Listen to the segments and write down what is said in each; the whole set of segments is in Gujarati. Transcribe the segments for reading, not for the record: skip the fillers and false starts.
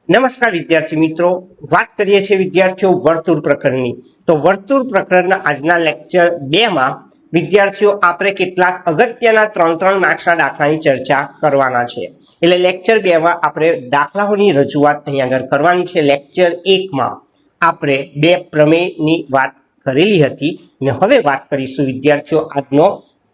નમસ્કાર વિદ્યાર્થી મિત્રો, વાત કરીએ છીએ વિદ્યાર્થીઓ વર્તુળ પ્રકરણની. તો વર્તુળ પ્રકરણના આજના લેક્ચર 2 માં વિદ્યાર્થીઓ આપણે કેટલાક અગત્યના 3 માર્ક્સના દાખલાની ચર્ચા કરવાના છે. એટલે લેક્ચર 2 માં આપણે દાખલાઓની રજૂઆત અહીં આગળ કરવાની છે. લેક્ચર 1 માં આપણે 2 પ્રમેયની વાત કરેલી હતી અને હવે વાત કરીશું વિદ્યાર્થીઓ આજનો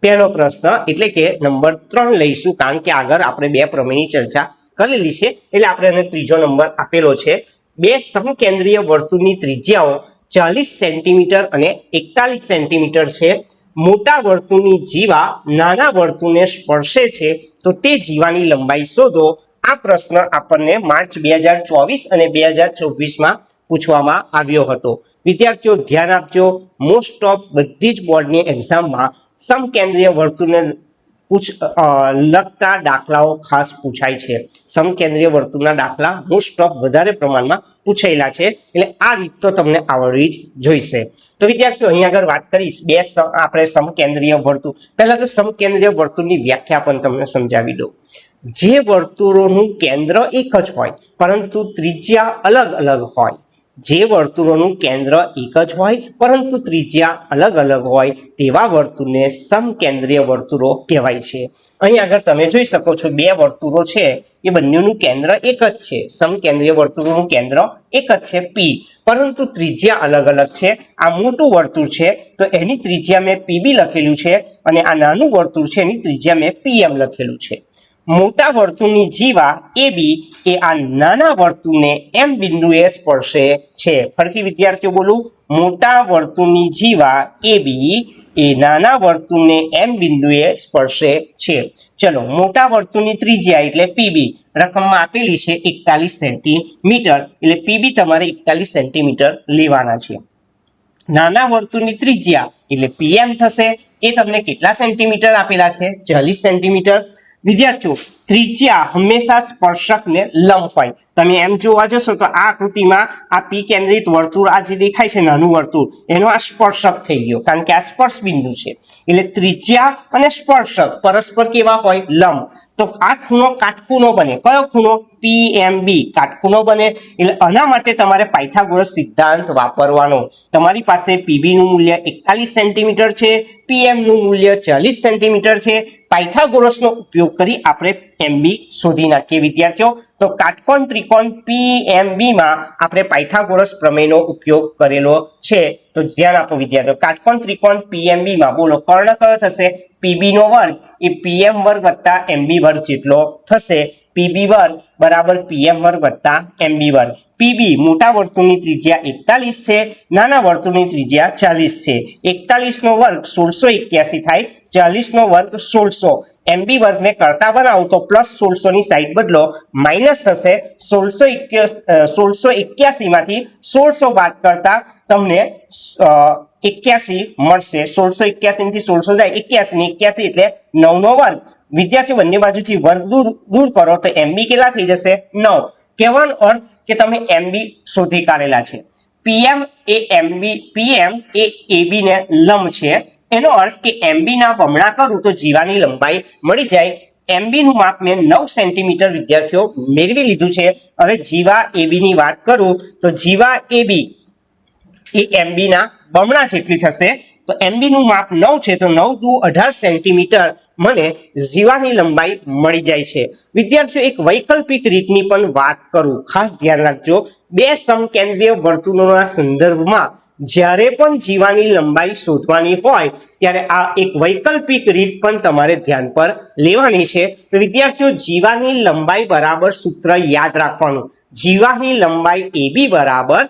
પહેલો પ્રશ્ન એટલે કે નંબર 3 લઈશું, કારણ કે આગળ આપણે 2 પ્રમેયની ચર્ચા કરેલી છે એટલે આપણે એને ત્રીજો નંબર આપેલો છે. બે સમકેન્દ્રીય વર્તુળની ત્રિજ્યાઓ 40 સેન્ટીમીટર અને 41 સેન્ટીમીટર છે. મોટા વર્તુળની જીવા નાના વર્તુળને સ્પર્શે છે તો તે જીવાની લંબાઈ શોધો. આ પ્રશ્ન આપણને માર્ચ 2024 અને 2024 માં પૂછવામાં આવ્યો હતો. વિદ્યાર્થીઓ ધ્યાન આપજો, મોસ્ટ ઓફ બધી જ બોર્ડની એક્ઝામમાં સમકેન્દ્રીય વર્તુળને લગતા દાખલાઓ ખાસ પૂછાય છે. સમકેન્દ્રીય વર્તુળના દાખલા મોસ્ટ ઓફ વધારે પ્રમાણમાં પૂછાયેલા છે એટલે આ રીત તો તમને આવડવી જ જોઈશે. તો વિદ્યાર્થીઓ અહીં આગળ વાત કરીશ આપણે સમકેન્દ્રીય વર્તુળ. પહેલા તો સમકેન્દ્રીય વર્તુળની વ્યાખ્યા પણ તમને સમજાવી દઉં. જે વર્તુળોનું કેન્દ્ર એક જ હોય પરંતુ ત્રિજ્યા અલગ અલગ હોય, જે વર્તુળોનું કેન્દ્ર એક જ હોય પરંતુ ત્રિજ્યા અલગ અલગ હોય તેવા વર્તુળને સમકેન્દ્રીય વર્તુળો કહેવાય છે. અહીં આગળ તમે જોઈ શકો છો 2 વર્તુળો છે, એ બંનેનું કેન્દ્ર એક જ છે. સમકેન્દ્રીય વર્તુળોનું કેન્દ્ર એક જ છે P, પરંતુ ત્રિજ્યા અલગ અલગ છે. આ મોટું વર્તુળ છે તો એની ત્રિજ્યા મેં PB લખેલું છે અને આ નાનું વર્તુળ છે એની ત્રિજ્યા મેં PM લખેલું છે. મોટા વર્તુળની જીવા AB એ આ નાના વર્તુળને M બિંદુએ સ્પર્શે છે. ફરીથી વિદ્યાર્થીઓ બોલું, મોટા વર્તુળની જીવા AB એ નાના વર્તુળને M બિંદુએ સ્પર્શે છે. ચલો, મોટા વર્તુળની ત્રિજ્યા એટલે PB રકમમાં આપેલી છે 41 સેન્ટીમીટર, એટલે PB તમારે 41 સેન્ટીમીટર લેવાના છે. નાના વર્તુળની ત્રિજ્યા એટલે PM થશે, એ તમને કેટલા સેન્ટીમીટર આપેલા છે? 40 સેન્ટીમીટર. વિદ્યાર્થીઓ ત્રિજ્યા હંમેશા સ્પર્શકને લંબ હોય. તમે એમ જોવા જશો તો આ આકૃતિમાં આ P કેન્દ્રિત વર્તુળ આ જે દેખાય છે નાનું વર્તુળ, એનો આ સ્પર્શક થઈ ગયો, કારણ કે આ સ્પર્શ બિંદુ છે. એટલે ત્રિજ્યા અને સ્પર્શક પરસ્પર કેવા હોય? લંબ. તો આ ખૂણો કાટખૂણો બને. કયો ખૂણો? PMB કાટખૂણો બને. એટલે આના માટે તમારે પાયથાગોરસ સિદ્ધાંત વાપરવાનો. તમારી પાસે PB નું મૂલ્ય 41 સેન્ટીમીટર છે, PM નું મૂલ્ય 40 સેન્ટીમીટર છે. પાયથાગોરસનો ઉપયોગ કરી આપણે MB શોધી નાખીએ વિદ્યાર્થીઓ. તો કાટકોણ ત્રિકોણ PMB માં આપણે પાયથાગોરસ પ્રમેયનો ઉપયોગ કરેલો છે. તો ધ્યાન આપો વિદ્યાર્થીઓ, કાટકોણ ત્રિકોણ PMB માં બોલો કર્ણ કયો થશે? PB નો વર્ગ એ PM વર્ગ વત્તા MB વર્ગ જેટલો થશે. PB વર્ગ બરાબર PM વર્ગ વત્તા MB વર્ગ. PB મોટા વર્તુળની ત્રિજ્યા 41 છે, નાના વર્તુળની ત્રિજ્યા 40 છે. 41 નો વર્ગ 1681 થાય, 40 નો વર્ગ 1600. MB વર્ગને કરતા બનાવો તો પ્લસ 1600 ની સાઈડ બદલો, માઇનસ થશે. 1681 માંથી 1600 બાદ કરતા તમને 81 મળશે. 1681 થી 1600 જાય 81 ને 81 એટલે 9 નો વર્ગ. વિદ્યાર્થીઓ બંને બાજુથી વર્ગ દૂર કરો તો MB કેટલા થઈ જશે? 9. કહેવાનો અર્થ કે તમે MB શોધી કાઢેલા છે. PM એ AB ને લંબ છે. એનો અર્થ કે MB ના બમણા કરું તો જીવાની લંબાઈ મળી જાય. MB નું માપ મેં 9 સેન્ટીમીટર વિદ્યાર્થીઓ મેળવી લીધું છે. હવે જીવા AB ની વાત કરું તો જીવા AB એ MB ના બમણા જેટલી થશે. તો MB નું માપ 9 છે તો 9 દુ 18 સેન્ટીમીટર મને જીવાની લંબાઈ મળી જાય છે. વિદ્યાર્થીઓ એક વૈકલ્પિક રીતની પણ વાત કરું, ખાસ ધ્યાન રાખજો. બે સમકેન્દ્રીય વર્તુળોના સંદર્ભમાં જ્યારે પણ જીવાની લંબાઈ શોધવાની હોય ત્યારે આ એક વૈકલ્પિક રીત પણ તમારે ધ્યાન પર લેવાની છે. તો વિદ્યાર્થીઓ જીવાની લંબાઈ બરાબર સૂત્ર યાદ રાખવાનું. જીવાની લંબાઈ AB બરાબર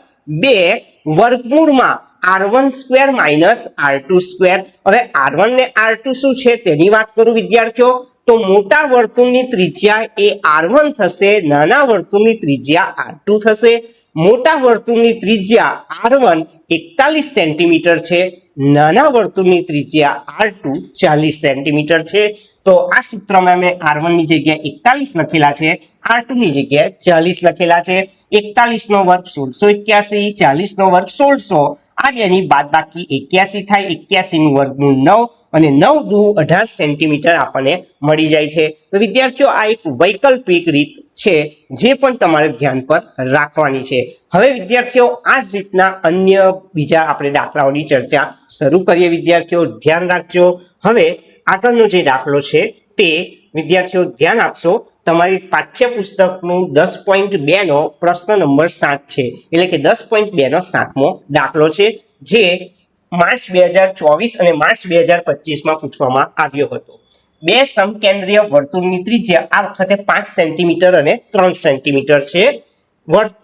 2 વર્ગમૂળમાં R1 square minus R2 square. હવે R1 ને R2 શું છે તેની વાત કરું વિદ્યાર્થીઓ, તો મોટા વર્તુળની ત્રિજ્યા એ R1 થશે, નાના વર્તુળની ત્રિજ્યા R2 થશે. મોટા વર્તુળની ત્રિજ્યા R1 41 સેન્ટીમીટર છે, નાના વર્તુળની ત્રિજ્યા R2 40 સેન્ટીમીટર છે. તો આ સૂત્રમાં મેં R1 ની જગ્યાએ 41 લખેલા છે, R2 ની જગ્યાએ 40 લખેલા છે. 41 નો વર્ગ 1681, 40 નો વર્ગ 1600. આ બેની બાદબાકી 81 થાય, 81 નું વર્ગમૂળ 9 અને 9 દુ 18 સેન્ટીમીટર આપણને મળી જાય છે. તો વિદ્યાર્થીઓ આ એક વૈકલ્પિક રીત છે, જે પણ તમારે ધ્યાન પર રાખવાની છે. હવે વિદ્યાર્થીઓ આ જ રીતના અન્ય બીજા આપણે દાખલાઓની ચર્ચા શરૂ કરીએ. વિદ્યાર્થીઓ ધ્યાન રાખજો. હવે આગળનો જે દાખલો છે તે વિદ્યાર્થીઓ ધ્યાન આપશો. તમારી પાઠ્યપુસ્તકનું 10.2 નો પ્રશ્ન નંબર 7 છે, એટલે કે 10.2 નો 7મો દાખલો છે, જે માર્ચ 2024 અને માર્ચ 2025 માં પૂછવામાં આવ્યો હતો. બે સમકેન્દ્રીય વર્તુળની ત્રિજ્યા આ વખતે 5 સેન્ટીમીટર અને 3 સેન્ટીમીટર છે.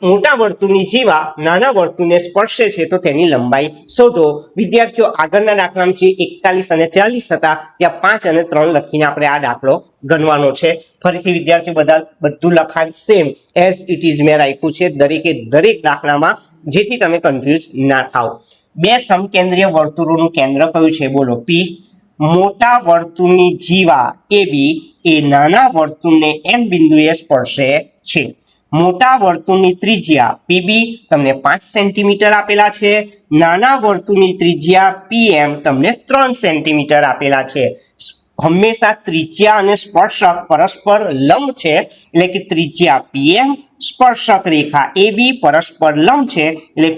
મોટા વર્તુળની જીવા નાના વર્તુળને સ્પર્શે છે તો તેની લંબાઈ શોધો. વિદ્યાર્થીઓ આગળના દાખલામાં જે 41 અને 40 હતા ત્યાં 5 અને 3 લખીને આપણે આ દાખલો ગણવાનો છે. ફરીથી વિદ્યાર્થીઓ બધું લખાણ સેમ એઝ ઇટ ઇઝ મેં રાખ્યું છે દરેકે દરેક દાખલામાં, જેથી તમે કન્ફ્યુઝ ના થાવ. બે સમકેન્દ્રીય વર્તુળોનું કેન્દ્ર કયું છે? બોલો. પી. મોટા વર્તુળની જીવા AB એ નાના વર્તુળને M બિંદુએ સ્પર્શે છે. મોટા વર્તુળની ત્રિજ્યા PB તમને 5 સેન્ટીમીટર આપેલા છે. નાના વર્તુળની ત્રિજ્યા PM તમને 3 સેન્ટીમીટર આપેલા છે. હંમેશા ત્રિજ્યા અને સ્પર્શક પરસ્પર લંબ છે, એટલે કે ત્રિજ્યા PM સ્પર્શક રેખા AB પરસ્પર લંબ છે, એટલે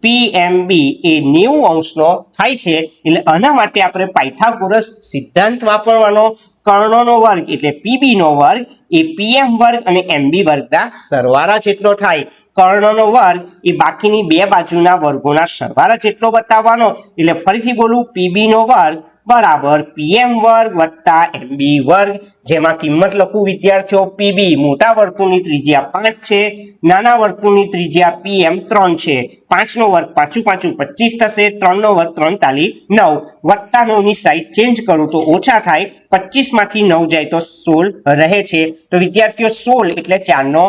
PMB એ 90 અંશનો થાય છે. એટલે આના માટે આપણે પાયથાગોરસ સિદ્ધાંત વાપરવાનો. કર્ણનો વર્ગ એટલે PB નો વર્ગ એ PM વર્ગ અને MB વર્ગના સરવાળા જેટલો થાય. કર્ણનો વર્ગ એ બાકીની બે બાજુના વર્ગોના સરવાળા જેટલો બતાવવાનો. એટલે ફરીથી બોલું, PB નો વર્ગ બરાબર PM વર્ગ વત્તા MB વર્ગ, જેમાં કિંમત લખું વિદ્યાર્થીઓ. PB મોટા વર્તુળની ત્રિજ્યા 5 છે, નાના વર્તુળની ત્રિજ્યા PM 3 છે. 5 નો વર્ગ 5 5 25 થશે, 3 નો વર્ગ 3 તાલી 9, વત્તા 9 ની સાઈડ ચેન્જ કરું તો ઓછા થાય. 25 માંથી 9 જાય તો 16 રહે છે. તો વિદ્યાર્થીઓ 16 એટલે 4 નો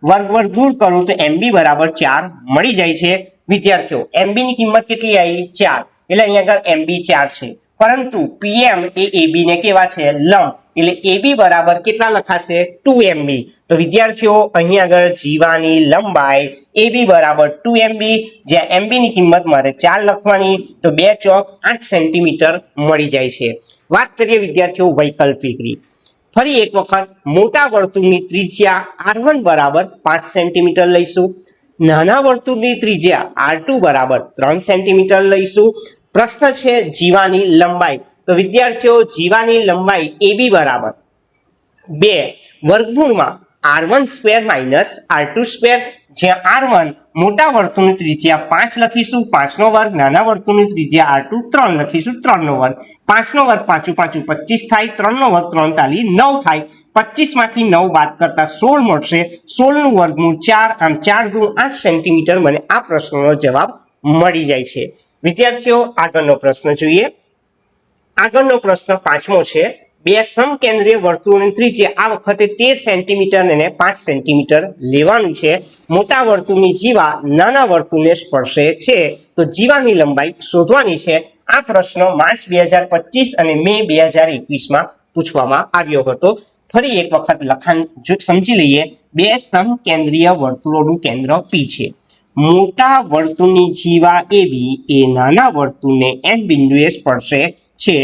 વર્ગ દૂર કરું તો MB બરાબર 4 મળી જાય છે. વિદ્યાર્થીઓ MB ની કિંમત કેટલી આવી? 4, એટલે અહીંયા આગળ MB 4 છે. પરંતુ PM એ AB ને કેવા છે? લંબ, એટલે AB બરાબર કેટલા લખાશે? 2MB. તો વિદ્યાર્થીઓ અહીંયા આગળ જીવાની લંબાઈ AB બરાબર 2MB, જ્યાં MB ની કિંમત મારે 4 લખવાની, તો 2 ચોક 8 સેન્ટીમીટર મળી જાય છે. વાત કરીએ વિદ્યાર્થીઓ વૈકલ્પિકની. ફરી એક વખત મોટા વર્તુળની ત્રિજ્યા R1 બરાબર 5 સેન્ટીમીટર લઈશું. નાના વર્તુળની ત્રિજ્યા R2 બરાબર 3 સેન્ટીમીટર લઈશું. પ્રશ્ન છે જીવાની લંબાઈ. તો વિદ્યાર્થીઓ જીવાની લંબાઈ AB બરાબર 2 વર્ગમૂળમાં R1 square minus R2 square, જ્યાં R1 મોટા વર્તુળની ત્રિજ્યા 5 લખીશું 5 નો વર્ગ, નાના વર્તુળની ત્રિજ્યા R2 3 લખીશું 3 નો વર્ગ. 5 નો વર્ગ 5 5 25 થાય, 3 નો વર્ગ 3 તાલી 9 થાય. 25 માંથી 9 બાદ કરતા 16 મળશે. 16 નું વર્ગમૂળ 4, આમ 4 દુ 8 સેન્ટીમીટર. મને આ પ્રશ્નનો જવાબ મળી જાય છે. વિદ્યાર્થીઓ આગળનો પ્રશ્ન જોઈએ. આગળનો પ્રશ્ન 5મો છે. બે સમકેન્દ્રીય વર્તુળોની ત્રિજ્યા આ વખતે 13 સેન્ટીમીટર અને 5 સેન્ટીમીટર લેવાનું છે. મોટા વર્તુળની જીવા નાના વર્તુળને સ્પર્શે છે, તો જીવાની લંબાઈ શોધવાની છે. આ પ્રશ્ન માર્ચ 2025 અને મે 2021 માં પૂછવામાં આવ્યો હતો. ફરી એક વખત લખાણ સમજી લઈએ. બે સમકેન્દ્રીય વર્તુળોનું કેન્દ્ર P છે. મોટા વર્તુળની જીવા AB એ નાના વર્તુળને M બિંદુએ સ્પર્શે છે.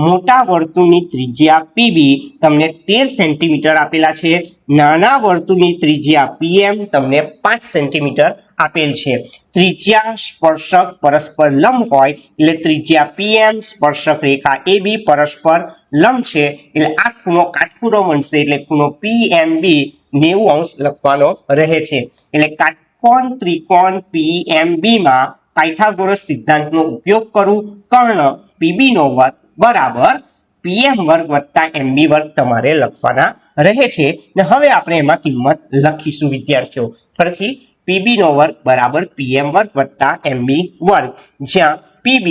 મોટા વર્તુળની ત્રિજ્યા PB તમને 13 સેન્ટીમીટર આપેલા છે. નાના વર્તુળની ત્રિજ્યા PM તમને 5 સેન્ટીમીટર આપેલ છે. ત્રિજ્યા સ્પર્શક પરસ્પર લંબ હોય એટલે ત્રિજ્યા PM સ્પર્શક રેખા AB પરસ્પર લંબ છે, એટલે આ ખૂણો કાટખૂણો બનશે, એટલે ખૂણો PMB 90 અંશ લખવાનો રહે છે. એટલે કાટકોણ ત્રિકોણ PMB માં પાયથાગોરસ સિદ્ધાંતનો ઉપયોગ કરું. કર્ણ PB નો વર્ગ બરાબર PM વર્ગ વત્તા MB વર્ગ તમારે લખવાના રહે છે. ને હવે આપણે એમાં કિંમત લખીશું વિદ્યાર્થીઓ. ફરીથી PB નો વર્ગ બરાબર PM વર્ગ વત્તા MB વર્ગ, જ્યાં PB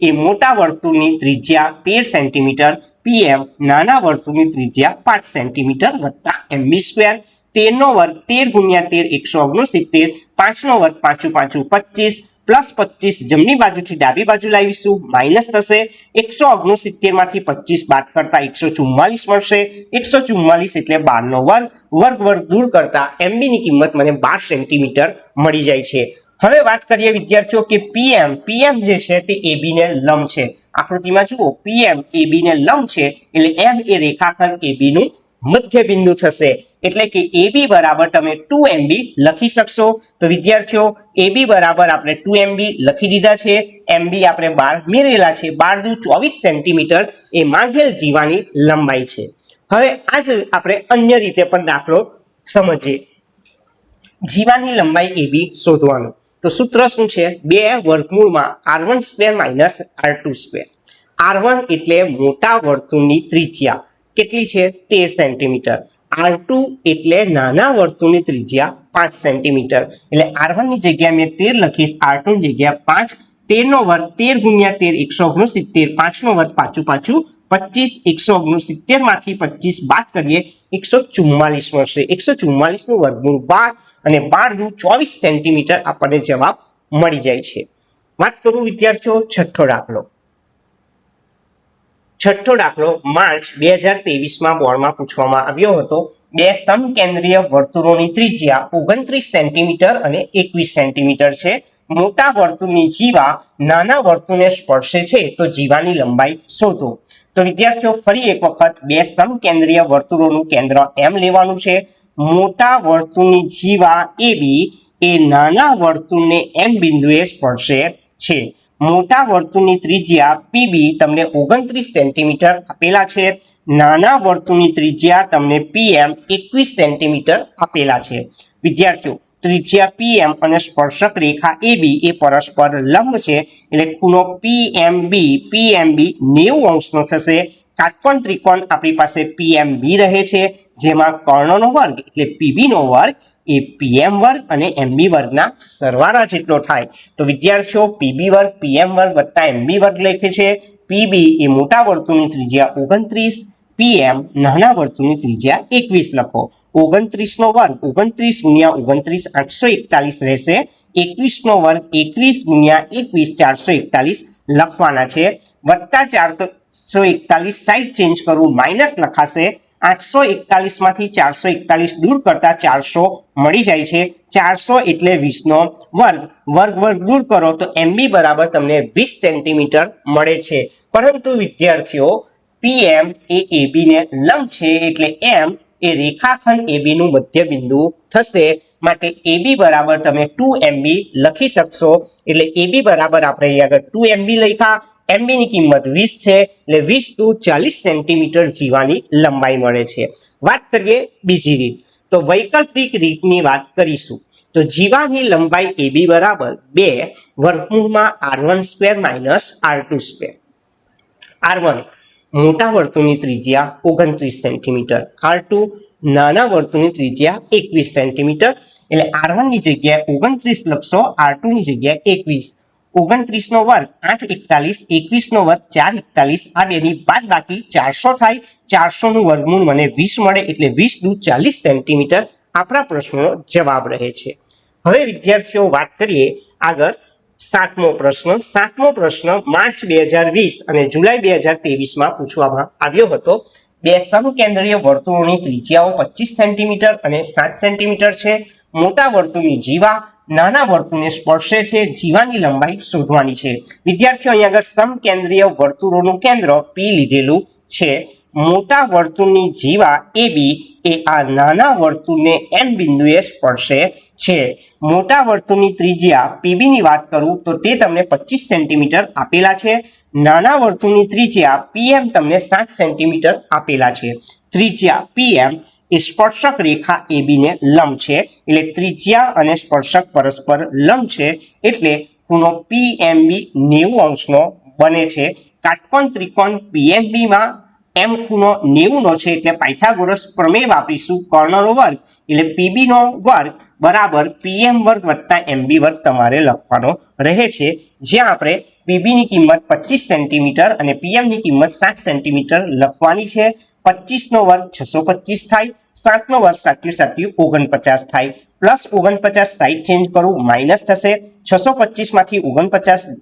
એ મોટા વર્તુળની ત્રિજ્યા 13 સેન્ટીમીટર, PM નાના વર્તુળની ત્રિજ્યા 5 સેન્ટીમીટર વત્તા MB સ્ક્વેર. 13 નો વર્ગ 13 ગુણ્યા 13 169, 5 નો વર્ગ 5 5 25 પ્લસ 25 જમણી બાજુથી ડાબી બાજુ લાવીશું, માઇનસ થશે. 169 માંથી 25 બાદ કરતા 144 મળશે. 144 એટલે 12 નો વર્ગ દૂર કરતા MB ની કિંમત મને 12 સેન્ટીમીટર મળી જાય છે. હવે વાત કરીએ વિદ્યાર્થીઓ કે PM જે છે તે AB ને લંબ છે. આકૃતિમાં જુઓ PM AB ને લંબ છે, એટલે M એ રેખાખંડ AB નું મધ્ય બિંદુ થશે એટલે કે AB બરાબર તમે 2MB લખી શકશો તો વિદ્યાર્થીઓ AB બરાબર આપણે 2MB લખી દીધા છે MB આપણે 12 મેળવેલા છે 12 દુ 24 સેન્ટીમીટર એ માંગેલ જીવાની લંબાઈ છે હવે આજ આપણે અન્ય રીતે પણ દાખલો સમજીએ જીવાની લંબાઈ AB શોધવાનું તો સૂત્ર શું છે 2 વર્ગમૂળમાં r1 square minus r2 square r1 એટલે મોટા વર્તુળની ત્રિજ્યા કેટલી છે 13 સેન્ટીમીટર r2 એટલે નાના વર્તુળની ત્રિજ્યા 5 સેન્ટીમીટર એટલે r1 ની જગ્યાએ મેં 13 લખીશ r2 ની જગ્યાએ 5 13 નો વર્ગ 13 ગુણ્યા 13 169 5 નો વર્ગ પાછું 25 169 માંથી 25 બાદ કરીએ 144 મળશે 144 નું વર્ગમૂળ 12 અને 12 દુ 24 સેન્ટીમીટર આપણને જવાબ મળી જાય છે વાત કરું વિદ્યાર્થીઓ છઠ્ઠો દાખલો માર્ચ 2023 માં બોર્ડમાં પૂછવામાં આવ્યો હતો બે સમકેન્દ્રીય વર્તુળોની ત્રિજ્યા 29 સેન્ટીમીટર અને 21 સેન્ટીમીટર છે મોટા વર્તુળની જીવા નાના વર્તુળને સ્પર્શે છે તો જીવાની લંબાઈ શોધો તો વિદ્યાર્થીઓ ફરી એક વખત બે સમકેન્દ્રીય વર્તુળોનું કેન્દ્ર M લેવાનું છે મોટા વર્તુળની જીવા AB એ નાના વર્તુળને M બિંદુએ સ્પર્શે છે મોટા વર્તુળની ત્રિજ્યા PB તમને 29 સેન્ટીમીટર આપેલા છે નાના વર્તુળની ત્રિજ્યા તમને PM 21 સેન્ટીમીટર આપેલા છે વિદ્યાર્થીઓ ત્રિજ્યા PM અને સ્પર્શક રેખા AB એ પરસ્પર લંબ છે એટલે ખૂણો PMB 90 અંશનો થશે કાટકોણ ત્રિકોણ આપણી પાસે PMB રહે છે જેમાં કર્ણનો વર્ગ એટલે PB નો વર્ગ એ PM વર્ગ અને MB વર્ગના સરવાળા જેટલો થાય તો વિદ્યાર્થીઓ PB વર્ગ PM વર્ગ વત્તા MB વર્ગ લખે છે PB એ મોટા વર્તુળની ત્રિજ્યા 29 PM નાના વર્તુળની ત્રિજ્યા 21 લખો 29 નો વર્ગ 29 ગુણ્યા 29 841 રહેશે 21 નો વર્ગ 21 ગુણ્યા 21 441 લખવાના છે વત્તા 441 સાઈડ ચેન્જ કરવું માઇનસ લખાશે 841 માંથી 441 દૂર કરતા 400 મળી જાય છે 400 એટલે 20 નો વર્ગ દૂર કરો તો MB બરાબર તમને 20 સેન્ટીમીટર મળે છે પરંતુ વિદ્યાર્થીઓ PM એ AB ને લંબ છે એટલે M એ રેખાખંડ AB નું મધ્ય બિંદુ થશે માટે AB બરાબર તમે 2MB લખી શકશો એટલે AB બરાબર આપણે અહીં આગળ 2MB લખ્યા MB ની કિંમત 20 છે એટલે 20 દુ 40 સેન્ટીમીટર જીવાની લંબાઈ મળે છે વાત કરીએ બીજી રીત તો વૈકલ્પિક રીતની વાત કરીશું તો જીવાની લંબાઈ AB બરાબર 2 વર્ગમૂળમાં r1 square minus r2 square r1 મોટા વર્તુળની ત્રિજ્યા 29 સેન્ટીમીટર r2 નાના વર્તુળની ત્રિજ્યા 21 સેન્ટીમીટર એટલે r1 ની જગ્યાએ 29 લખશો r2 ની જગ્યાએ 21 29 નો વર્ગ 841 21 નો વર્ગ 441 આ બેની બાદ બાકી 400 થાય 400 નું વર્ગમૂળ મને 20 મળે એટલે 20 દુ 40 સેન્ટીમીટર આપણા પ્રશ્નનો જવાબ રહે છે હવે વિદ્યાર્થીઓ વાત કરીએ આગળ સાતમો પ્રશ્ન માર્ચ 2020 અને જુલાઈ 2023 માં પૂછવામાં આવ્યો હતો બે સમકેન્દ્રીય વર્તુળોની ત્રિજ્યાઓ 25 સેન્ટીમીટર અને 7 સેન્ટીમીટર છે મોટા વર્તુળની જીવા નાના વર્તુળને સ્પર્શે છે જીવાની લંબાઈ શોધવાની છે વિદ્યાર્થીઓ અહીં આગળ સમકેન્દ્રીય વર્તુળોનું કેન્દ્ર P લીધેલું છે મોટા વર્તુળની જીવા AB એ આ નાના વર્તુળને M બિંદુએ સ્પર્શે છે મોટા વર્તુળની ત્રિજ્યા PB ની વાત કરું તો તે તમને 25 સેન્ટીમીટર આપેલા છે નાના વર્તુળની ત્રિજ્યા PM તમને 7 સેન્ટીમીટર આપેલા છે ત્રિજ્યા PM એ સ્પર્શક રેખા AB ને લંબ છે એટલે ત્રિજ્યા અને સ્પર્શક પરસ્પર લંબ છે એટલે ખૂણો PMB 90 અંશનો બને છે કાટકોણ ત્રિકોણ PMB માં M ખૂણો 90 નો છે એટલે પાયથાગોરસ પ્રમેય વાપરીશું કર્ણનો વર્ગ એટલે PB નો વર્ગ બરાબર PM વર્ગ વત્તા MB વર્ગ તમારે લખવાનો રહે છે જ્યાં આપણે PB ની કિંમત 25 સેન્ટીમીટર અને PM ની કિંમત 7 સેન્ટીમીટર લખવાની છે 25 નો વર્ગ 625 થાય 7 નો વર્ગ 7 49 થાય પ્લસ 49 સાઈડ ચેન્જ કરું માઇનસ થશે 625 માંથી 49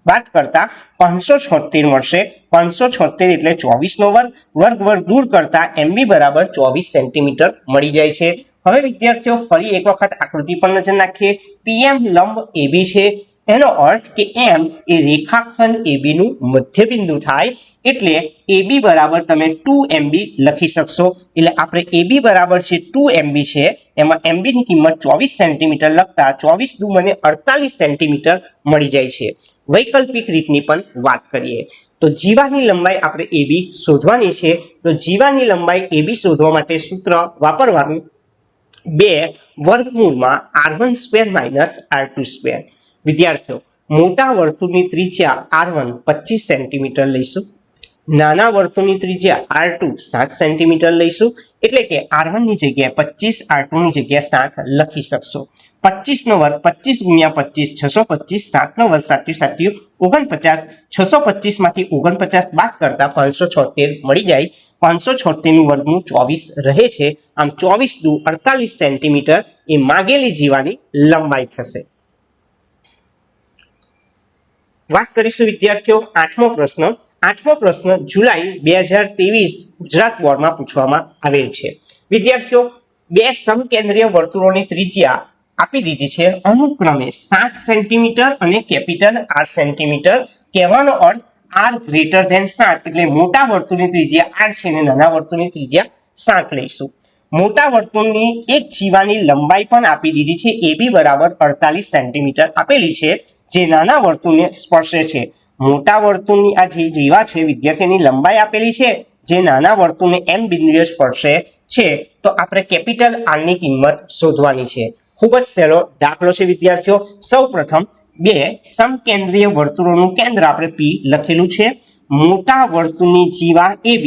બાદ કરતા 576 મળશે 576 એટલે 24 નો વર્ગ દૂર કરતા MB બરાબર 24 સેન્ટીમીટર મળી જાય છે હવે વિદ્યાર્થીઓ ફરી એક વખત આકૃતિ પર નજર નાખીએ PM લંબ AB છે એનો અર્થ કે M એ રેખાખંડ AB નું મધ્ય બિંદુ થાય એટલે AB બરાબર તમે 2 MB લખી શકશો. એટલે આપણે AB બરાબર છે 2 MB છે, એમાં MB ની કિંમત 24 સેન્ટીમીટર લખતા 24 દુ મને 48 સેન્ટીમીટર મળી જાય છે. વૈકલ્પિક રીતની પણ વાત કરીએ તો જીવાની લંબાઈ આપણે AB શોધવાની છે. તો જીવાની લંબાઈ AB શોધવા માટે સૂત્ર વાપરવાનું 2 વર્ગમૂળમાં r1 square minus r2 square. વિદ્યાર્થીઓ, મોટા વર્તુળની ત્રિજ્યા r1 25 સેન્ટીમીટર લઈશું, નાના વર્તુળની ત્રિજ્યા r2 7 સેન્ટીમીટર લઈશું. એટલે કે r1 ની જગ્યાએ 25, r2 ની જગ્યાએ 7 લખી શકશો. 25 નો વર્ગ 25 ગુણ્યા 25 625, 7 નો વર્ગ 7 7 49, 625 માંથી 49 બાદ કરતા 576 મળી જાય. 576 નું વર્ગમૂળ 24 રહે છે. આમ 24 દુ 48 સેન્ટીમીટર એ માગેલી જીવાની લંબાઈ થશે. વાત કરીશું વિદ્યાર્થીઓ આઠમો પ્રશ્ન. આઠમો પ્રશ્ન જુલાઈ 2023 ગુજરાત બોર્ડમાં પૂછવામાં આવેલ છે. વિદ્યાર્થીઓ, બે સમકેન્દ્રીય વર્તુળોની ત્રિજ્યા આપી દીધી છે અનુક્રમે 7 સેન્ટીમીટર અને કેપિટલ R સેન્ટીમીટર. કહેવાનો અર્થ R ગ્રેટર ધેન 7 એટલે મોટા વર્તુળની ત્રિજ્યા 8 છે અને નાના વર્તુળની ત્રિજ્યા 7 લઈશું. મોટા વર્તુળની એક જીવાની લંબાઈ પણ આપી દીધી છે. AB બરાબર 48 સેન્ટીમીટર આપેલી છે, જે નાના વર્તુળને સ્પર્શે છે. મોટા વર્તુળની આ જે જીવા છે વિદ્યાર્થીની લંબાઈ આપેલી છે, જે નાના વર્તુળને M બિંદુએ સ્પર્શે છે. તો આપણે કેપિટલ R ની કિંમત શોધવાની છે. ખૂબ જ સહેલો દાખલો છે વિદ્યાર્થીઓ. સૌ પ્રથમ બે સમકેન્દ્રીય વર્તુળોનું કેન્દ્ર આપણે P લખેલું છે. મોટા વર્તુળની જીવા AB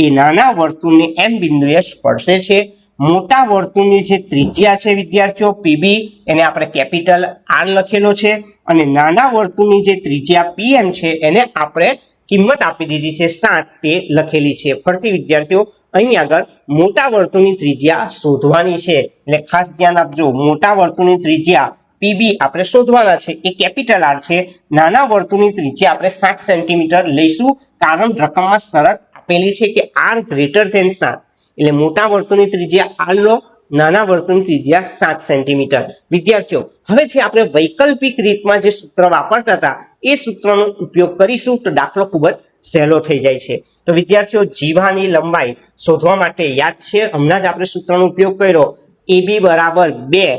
એ નાના વર્તુળને M બિંદુએ સ્પર્શે છે. મોટા વર્તુળની જે ત્રિજ્યા છે વિદ્યાર્થીઓ PB એને આપણે કેપિટલ R લખેલો છે અને નાના વર્તુળની જે ત્રિજ્યા PM છે એને આપણે કિંમત આપી દીધી છે 7 તે લખેલી છે. ફરીથી વિદ્યાર્થીઓ અહીં આગળ મોટા વર્તુળની ત્રિજ્યા શોધવાની છે એટલે ખાસ ધ્યાન આપજો. મોટા વર્તુળની ત્રિજ્યા PB આપણે શોધવાના છે, એ કેપિટલ R છે. નાના વર્તુળની ત્રિજ્યા આપણે 7 સેન્ટીમીટર લઈશું, કારણ રકમમાં શરત આપેલી છે કે R ગ્રેટર ધેન 7 એટલે મોટા વર્તુળની ત્રિજ્યા R લો, નાના વર્તુળની ત્રિજ્યા 7 સેન્ટીમીટર. વિદ્યાર્થીઓ, હવે છે આપણે વૈકલ્પિક રીતમાં જે સૂત્ર વાપરતા હતા એ સૂત્રનો ઉપયોગ કરીશું તો દાખલો ખૂબ જ સહેલો થઈ જાય છે. તો વિદ્યાર્થીઓ, જીવાની લંબાઈ શોધવા માટે યાદ છે હમણાં જ આપણે સૂત્રનો ઉપયોગ કર્યો. AB બરાબર 2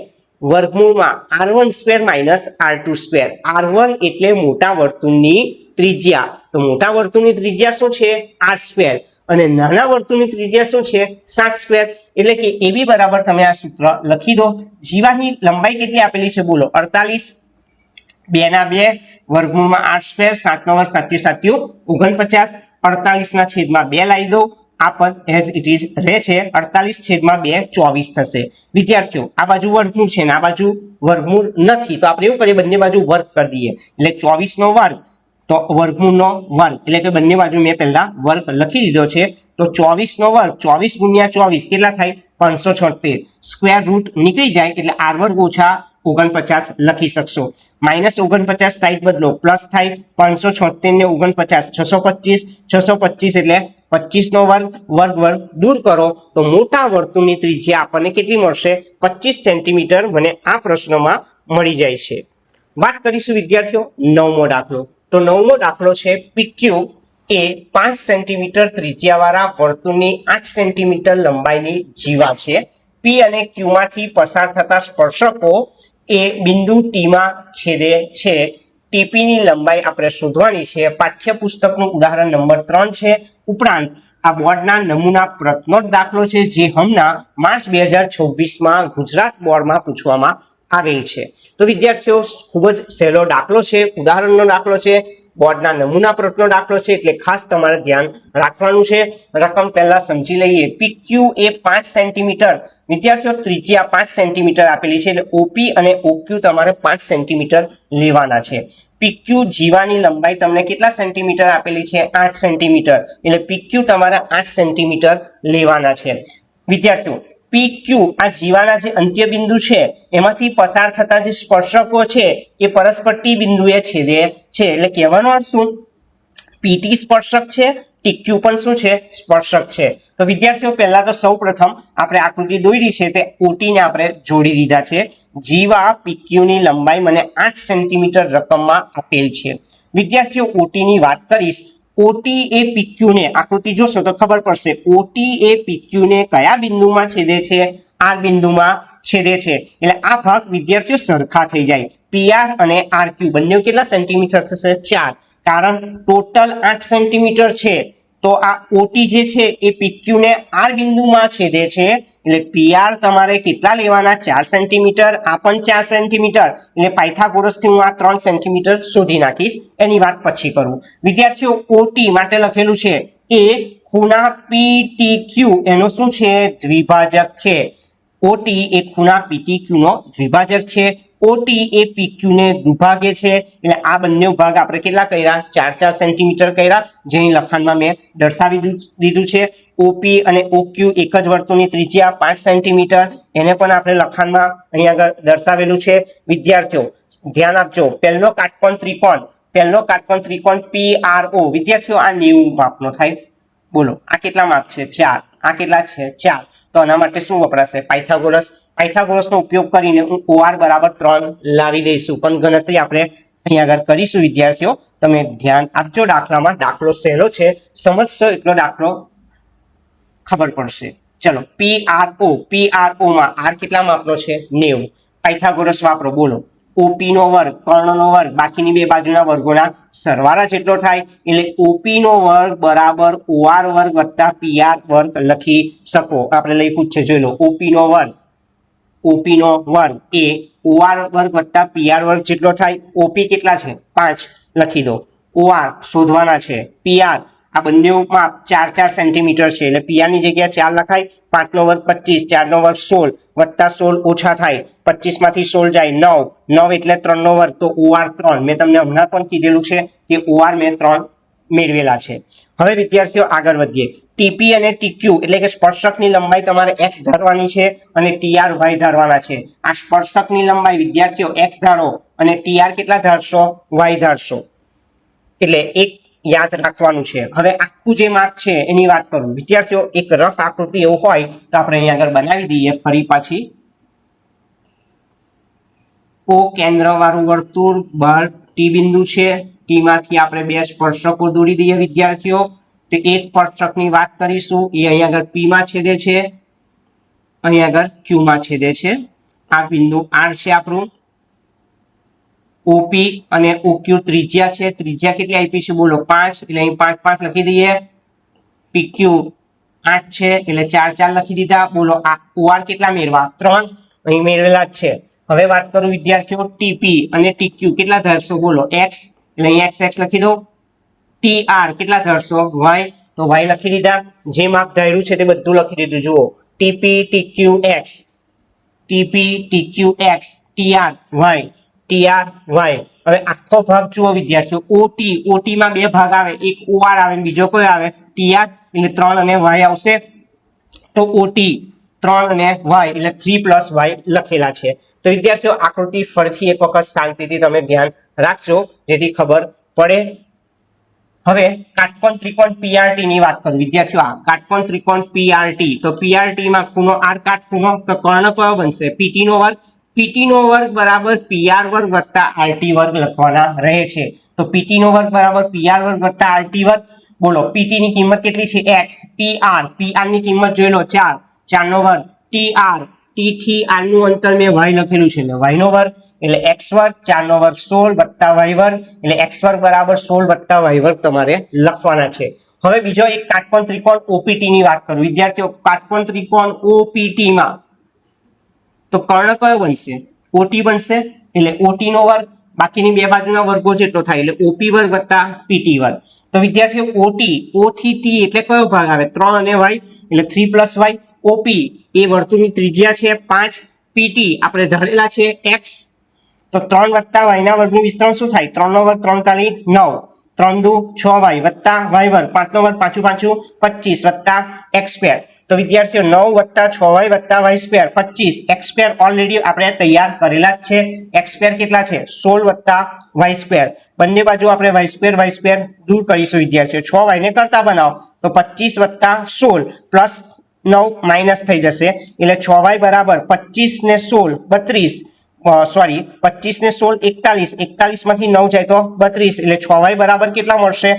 વર્ગમૂળમાં r1 square minus r2 square. r1 એટલે મોટા વર્તુળની ત્રિજ્યા. તો મોટા વર્તુળની ત્રિજ્યા શું છે? r સ્ક્વેર અને નાના વર્તુળની ત્રિજ્યા શું છે? 7 સ્ક્વેર. એટલે કે AB બરાબર તમે આ સૂત્ર લખી દો. જીવાની લંબાઈ કેટલી આપેલી છે બોલો? 48. 2 ના 2 વર્ગમૂળમાં r સ્ક્વેર, 7 નો વર્ગ 7 7 49, 48 ના છેદમાં 2 લાવી દો. આ પદ એઝ ઇટ ઇઝ રહે છે. 48 છેદમાં 2 24 થશે. વિદ્યાર્થીઓ, આ બાજુ વર્ગમૂળ છે ને આ બાજુ વર્ગમૂળ નથી, તો આપણે એવું કરીએ બંને બાજુ વર્ગ કરી દઈએ. એટલે 24 નો વર્ગ તો વર્ગમૂળનો વર્ગ, એટલે કે બંને બાજુ મેં પહેલા વર્ગ લખી દીધો છે. તો 24 નો વર્ગ 24 ગુણ્યા 24 કેટલા થાય? 576. સ્ક્વેર રૂટ નીકળી જાય એટલે r વર્ગ ઓછા 49 લખી શકશો. -49 સાઈડ બદલો, પ્લસ થાય. 576 ને 49 625, 625 એટલે 25 નો વર્ગ, વર્ગ વર્ગ દૂર કરો તો મોટા વર્તુળની ત્રિજ્યા આપણને કેટલી મળશે? 25 સેન્ટીમીટર મને આ પ્રશ્નમાં મળી જાય છે. વાત કરીશું વિદ્યાર્થીઓ નવમો દાખલો. તો નવમો દાખલો છે PQ એ 5 સેન્ટીમીટર ત્રિજ્યાવાળા વર્તુળની 8 સેન્ટીમીટર લંબાઈની જીવા છે. P અને Q માંથી પસાર થતા સ્પર્શકો એ બિંદુ T માં છેદે છે. TP ની લંબાઈ આપણે શોધવાની છે. પાઠ્યપુસ્તકનું ઉદાહરણ નંબર 3 છે. ઉપરાંત આ બોર્ડના નમૂના પ્રશ્નો દાખલો છે જે હમણાં માર્ચ 2026 માં ગુજરાત બોર્ડમાં પૂછવામાં આવેલ છે. તો વિદ્યાર્થીઓ, ખૂબ જ સહેલો દાખલો છે, ઉદાહરણનો દાખલો છે, બોર્ડના નમૂના પ્રશ્નો દાખલો છે, એટલે ખાસ તમારે ધ્યાન રાખવાનું છે. રકમ પહેલા સમજી લઈએ. PQ એ 5 સેન્ટીમીટર. વિદ્યાર્થીઓ, ત્રિજ્યા 5 સેન્ટીમીટર આપેલી છે એટલે OP અને OQ તમારે 5 સેન્ટીમીટર લેવાના છે. PQ જીવાની લંબાઈ તમને કેટલા સેન્ટીમીટર આપેલી છે? 8 સેન્ટીમીટર. એટલે PQ તમારે 8 સેન્ટીમીટર લેવાના છે. વિદ્યાર્થીઓ, PQ આ જીવાના જે અંત્ય બિંદુ છે એમાંથી પસાર થતા જે સ્પર્શકો છે એ પરસ્પર T બિંદુએ છેદે છે. એટલે કહેવાનો અર્થ શું? PT સ્પર્શક છે, TQ પણ શું છે? સ્પર્શક છે. તો વિદ્યાર્થીઓ, પહેલા તો સૌ પ્રથમ આપણે આકૃતિ દોરી છે તે OT ને આપણે જોડી દીધા છે. જીવા PQ ની લંબાઈ મને 8 સેન્ટીમીટર રકમમાં આપેલ છે. વિદ્યાર્થીઓ, OT ની વાત કરીશ. ઓટી એ પીક્યુ ને આકૃતિ જોશો તો ખબર પડશે ઓટી એ પીક્યુ ને કયા બિંદુમાં છેદે છે આર બિંદુમાં છેદે છે એટલે આ ભાગ વિદ્યાર્થીઓ સરખા થઈ જાય પીઆર અને આરક્યુ બંને કેટલા સેન્ટીમીટર થશે 4 કારણ ટોટલ 8 સેન્ટીમીટર છે તો આ ઓટી જે છે એ પીક્યુ ને આર બિંદુમાં છેદે છે એટલે પીઆર તમારે કેટલા લેવાના 4 સેન્ટીમીટર આ પણ 4 સેન્ટીમીટર એટલે પાયથાગોરસથી હું આ 3 સેન્ટીમીટર શોધી નાખીશ એની વાત પછી કરું વિદ્યાર્થીઓ ઓટી માટે લખેલું છે એ ખૂણા પીટીક્યુ એનો શું છે દ્વિભાજક છે ઓટી એ ખૂણા પીટીક્યુ નો દ્વિભાજક છે ઓટી એ પીક્યુ ને દુભાગે છે એટલે આ બંને ભાગ આપણે કેટલા કર્યા 4 સેન્ટીમીટર કર્યા જેની લખાણમાં મેં દર્શાવી દીધું છે ઓપી અને ઓક્યુ એક જ વર્તુળની ત્રિજ્યા 5 સેન્ટીમીટર એને પણ આપણે લખાણમાં અહીં આગળ દર્શાવેલું છે વિદ્યાર્થીઓ ધ્યાન આપજો પહેલો કાટકોણ ત્રિકોણ PRO વિદ્યાર્થીઓ આ 90 માપનો થાય બોલો આ કેટલા માપ છે 4 આ કેટલા છે 4 તો આના માટે શું વપરાશે પાયથાગોરસનો ઉપયોગ કરીને હું OR બરાબર 3 લાવી દઈશું પણ ગણતરી આપણે અહીં આગળ કરીશું વિદ્યાર્થીઓ તમે ધ્યાન આપજો દાખલામાં દાખલો સહેલો છે સમજશો એટલો દાખલો ખબર પડશે ચલો PRO માં R કેટલા માપનો છે 90 પાયથાગોરસ વાપરો બોલો OP નો વર્ગ કર્ણનો વર્ગ બાકીની બે બાજુના વર્ગોના સરવાળા જેટલો થાય એટલે OP નો વર્ગ બરાબર OR વર્ગ વત્તા PR વર્ગ લખી શકો આપણે લખ્યું છે જોઈ લો OP નો વર્ગ એ OR વર્ગ વત્તા PR વર્ગ જેટલો થાય OP કેટલા છે 5 લખી દો OR શોધવાના છે PR આ બંને માપ 4 સેન્ટીમીટર છે એટલે PR ની જગ્યાએ 4 લખાય 5 નો વર્ગ 25 4 નો વર્ગ 16 વત્તા 16 ઓછા થાય 25 માંથી 16 જાય 9 એટલે 3 નો વર્ગ તો OR 3 મેં તમને હમણાં પણ કીધેલું છે કે OR મેં 3 મેળવેલા છે હવે વિદ્યાર્થીઓ આગળ વધીએ TP અને TQ એટલે કે સ્પર્શકની લંબાઈ તમારે x ધારવાની છે અને TR y ધારવાના છે આ સ્પર્શકની લંબાઈ વિદ્યાર્થીઓ x ધારો અને TR કેટલા ધારશો y ધારશો એટલે એક યાદ રાખવાનું છે હવે આખું જે માપ છે એની વાત કરું વિદ્યાર્થીઓ એક રફ આકૃતિ એવું હોય તો આપણે અહીં આગળ બનાવી દઈએ ફરી પાછી O કેન્દ્ર વાળું વર્તુળ બહાર T બિંદુ છે T માંથી આપણે બે સ્પર્શકો દોરી દઈએ વિદ્યાર્થીઓ તો એ સ્પર્શકની વાત કરીશું એ અહીં આગળ P માં છેદે છે અહીં આગળ Q માં છેદે છે આ બિંદુ R છે આપણું OP અને OQ ત્રિજ્યા છે ત્રિજ્યા કેટલી આપી છે બોલો 5 એટલે અહીં 5 5 લખી દઈએ PQ 8 છે એટલે 4 4 લખી દીધા બોલો આ OR કેટલા મેળવા 3 અહીં મેળવેલા જ છે હવે વાત કરું વિદ્યાર્થીઓ TP અને TQ કેટલા ધારશો બોલો x એટલે અહીં x લખી દો TR કેટલા ધારશો y તો y લખી દીધા જે માપ ધાર્યું છે તે બધું લખી દીધું જુઓ TP TQX TR y હવે આખો ભાગ જુઓ વિદ્યાર્થીઓ OT માં બે ભાગ આવે એક OR આવે બીજો કોઈ આવે TR એટલે 3 અને y આવશે તો OT 3 અને y એટલે 3 + y લખેલા છે તો વિદ્યાર્થીઓ આકૃતિ ફરીથી એક વખત શાંતિથી તમે ધ્યાન રાખજો જેથી ખબર પડે હવે કાટકોણ ત્રિકોણ PRT ની વાત કરું વિદ્યાર્થીઓ આ કાટકોણ ત્રિકોણ PRT તો PRT માં ખૂણો R કાટખૂણો તો કર્ણ કયો બનશે PT નો વર્ગ બરાબર PR વર્ગ વત્તા RT વર્ગ લખવાના રહે છે તો PT નો વર્ગ બરાબર PR વર્ગ વત્તા RT વર્ગ બોલો PT ની કિંમત કેટલી છે x PR ની કિંમત જોઈ લો 4 નો વર્ગ TR T થી R નું અંતર મેં y લખેલું છે એટલે y નો વર્ગ એટલે x વર્ગ 4 નો વર્ગ 16 વત્તા y વર્ગ એટલે x વર્ગ બરાબર 16 વત્તા y વર્ગ તમારે લખવાના છે હવે બીજો એક કાટકોણ ત્રિકોણ OPT ની વાત કરું વિદ્યાર્થીઓ કાટકોણ ત્રિકોણ OPT માં તો કર્ણ કયો બનશે OT બનશે એટલે OT નો વર્ગ બાકીની બે બાજુના વર્ગો જેટલો થાય એટલે OP વર્ગ વત્તા PT વર્ગ તો વિદ્યાર્થીઓ O થી T એટલે કયો ભાગ આવે 3 અને y એટલે 3 + y OP એ વર્તુળની ત્રિજ્યા છે 5 PT આપણે ધારેલા છે x તો 3 વત્તા y ના વર્ગનું વિસ્તરણ શું થાય 3 નો વર્ગ 3 તાલી 9 3 દુ 6y વત્તા y વર્ગ 5 નો વર્ગ 5 5 25 વત્તા x2 તો વિદ્યાર્થીઓ 9 વત્તા 6y વત્તા y2 25 x2 ઓલરેડી આપણે તૈયાર કરેલા જ છે x2 કેટલા છે 16 વત્તા y2 બંને બાજુ આપણે y2 દૂર કરીશું વિદ્યાર્થીઓ 6y ને કરતા બનાવો તો 25 વત્તા 16 પ્લસ 9 માઇનસ થઈ જશે એટલે 6y બરાબર 25 ને 16 32 25 ને 16 41 માંથી 9 જાય તો 32 એટલે 6y બરાબર કેટલા મળશે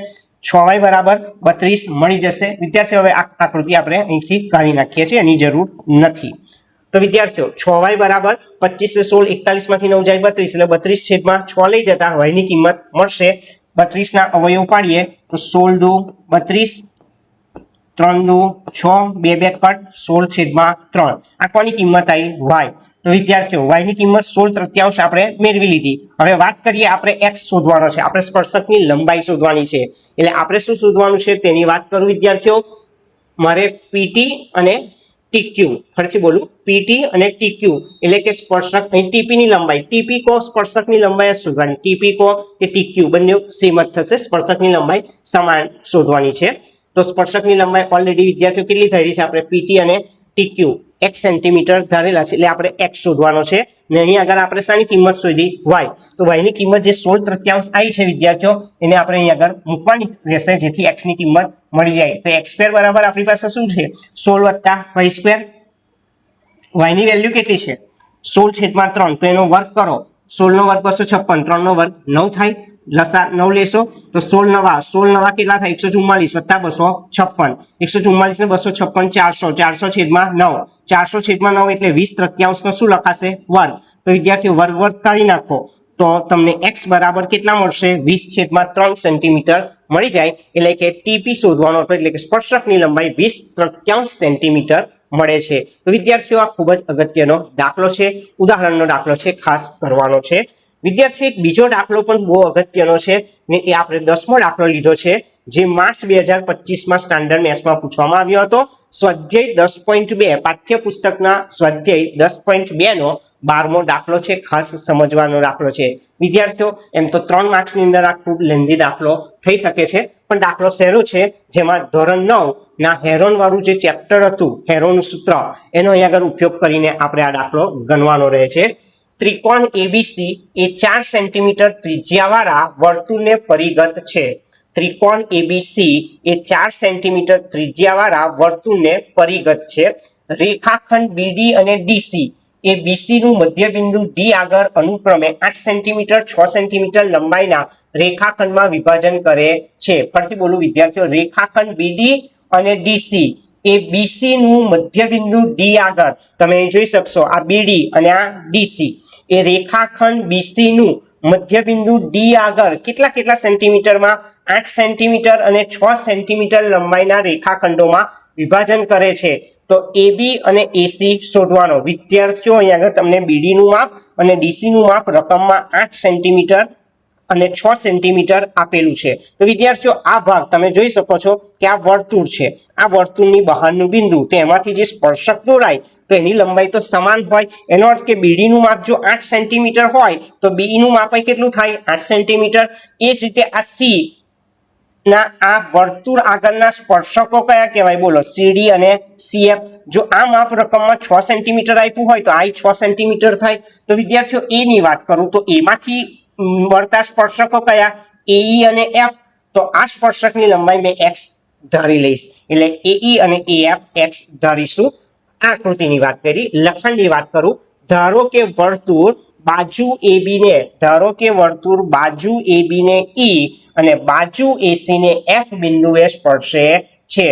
6y બરાબર 32 મળી જશે વિદ્યાર્થીઓ। હવે આ આકૃતિ આપણે અહીંથી કાઢી નાખીએ છીએ, એની જરૂર નથી। તો વિદ્યાર્થીઓ 6y બરાબર 25 16 41 માંથી 9 જાય 32 એટલે 32 છેદમાં 6 લઈ જતા y ની કિંમત મળશે 32 ના અવયવ પાડીએ તો 16 દુ 32 3 દુ 6 2 2 કટ 16 છેદમાં 3 આ કોની કિંમત આવી y। તો વિદ્યાર્થીઓ y ની કિંમત 16/3 આપણે મેળવી લીધી। હવે વાત કરીએ આપણે x શોધવાનો છે, આપણે સ્પર્શકની લંબાઈ શોધવાની છે, એટલે આપણે શું શોધવાનું છે તેની વાત કરું વિદ્યાર્થીઓ। મારે PT અને TQ ફરીથી બોલું PT અને TQ એટલે કે સ્પર્શક અહીં TP ની લંબાઈ, TP કો સ્પર્શકની લંબાઈ શોધવાની, TP કો કે TQ બંને સેમ જ થશે, સ્પર્શકની લંબાઈ સમાન શોધવાની છે। તો સ્પર્શકની લંબાઈ ઓલરેડી વિદ્યાર્થીઓ કેટલી થઈ રહી છે, આપણે PT અને TQ x સેન્ટીમીટર ધારેલા છે એટલે આપણે x શોધવાનો છે ને અહીં આગળ આપણે શાની કિંમત શોધી y। તો y ની કિંમત જે 16/3 આવી છે વિદ્યાર્થીઓ એને આપણે અહીં આગળ મૂકવાની રહેશે જેથી x ની કિંમત મળી જાય। તો x² બરાબર આપણી પાસે શું છે 16 + y²। y ની વેલ્યુ કેટલી છે 16/3 તો એનો વર્ગ કરો, 16 નો વર્ગ 256, 3 નો વર્ગ 9 થાય, લસા 9 લેશો તો 16 નવા કેટલા થાય 144 + 256, 144 ને 256 400 છેદમાં 9, 400 છેદમાં 9 એટલે 20/3 નો શું લખાશે વર્ગ। તો વિદ્યાર્થીઓ વર્ગ કાઢી નાખો તો તમને x બરાબર કેટલા મળશે 20/3 સેન્ટીમીટર મળી જાય। એટલે કે TP શોધવાનો હતો એટલે કે સ્પર્શકની લંબાઈ 20/3 સેન્ટીમીટર મળે છે। તો વિદ્યાર્થીઓ આ ખૂબ જ અગત્યનો દાખલો છે, ઉદાહરણનો દાખલો છે, ખાસ કરવાનો છે। વિદ્યાર્થીઓ એક બીજો દાખલો પણ બહુ અગત્યનો છે ને એ આપણે 10મો દાખલો લીધો છે જે માર્ચ 2025 માં સ્ટાન્ડર્ડ મેથ્સમાં પૂછવામાં આવ્યો હતો। સ્વાધ્યાય 10.2 પાઠ્યપુસ્તકના સ્વાધ્યાય 10.2 નો 12મો દાખલો છે, ખાસ સમજવાનો દાખલો છે વિદ્યાર્થીઓ। એમ તો 3 માર્ક્સની અંદર આ ખૂબ લેન્ધી દાખલો થઈ શકે છે પણ દાખલો સહેલો છે, જેમાં ધોરણ 9 ના હેરોન વાળું જે ચેપ્ટર હતું હેરોનું સૂત્ર એનો અહીં આગળ ઉપયોગ કરીને આપણે આ દાખલો ગણવાનો રહે છે। ત્રિકોણ ABC એ 4 સેન્ટીમીટર ત્રિજ્યાવાળા વર્તુળને પરિગત છે। ત્રિકોણ ABC એ 4 સેન્ટીમીટર ત્રિજ્યાવાળા વર્તુળને પરિગત છે। રેખાખંડ BD અને DC એ BC નું મધ્યબિંદુ D આગળ અનુક્રમે 8 સેન્ટીમીટર 6 સેન્ટીમીટર લંબાઈના રેખાખંડમાં વિભાજન કરે છે। ફરીથી બોલું વિદ્યાર્થીઓ, રેખાખંડ BD અને DC એ BC નું મધ્યબિંદુ D આગળ તમે જોઈ શકશો, આ BD અને આ DC એ રેખાખંડ BC નું મધ્યબિંદુ D આગળ કેટલા સેન્ટીમીટરમાં 8 સેન્ટીમીટર અને 6 સેન્ટીમીટર લંબાઈના રેખાખંડોમાં વિભાજન કરે છે। તો AB અને AC શોધવાનો વિદ્યાર્થીઓ। અહીં આગળ તમને BD નું માપ અને DC નું માપ રકમમાં 8 સેન્ટીમીટર અને 6 સેન્ટીમીટર આપેલું છે। તો વિદ્યાર્થીઓ આ ભાગ તમે જોઈ શકો છો કે આ વર્તુળ છે, આ વર્તુળની બહારનું બિંદુ તેમાંથી જે સ્પર્શક દોરાય તો એની લંબાઈ તો સમાન હોય, એનો અર્થ કે BD નું માપ જો 8 સેન્ટીમીટર હોય તો BE નું માપ કેટલું થાય 8 સેન્ટીમીટર। એ જ રીતે આ C ના આ વર્તુળ આગળના સ્પર્શકો કયા કહેવાય બોલો, CD અને CF। જો આ માપ રકમમાં 6 સેન્ટીમીટર આપ્યું હોય તો આ 6 સેન્ટીમીટર થાય। તો વિદ્યાર્થીઓ A ની વાત કરું તો એમાંથી મળતા સ્પર્શકો કયા AE અને F। તો આ સ્પર્શકની લંબાઈ મેં x ધારી લઈશ એટલે AE અને AF x ધારીશું। આ આકૃતિની વાત કરી। લખાણની વાત કરું, ધારો કે વર્તુળ બાજુ AB ને E અને બાજુ AC ને F બિંદુએ સ્પર્શે છે।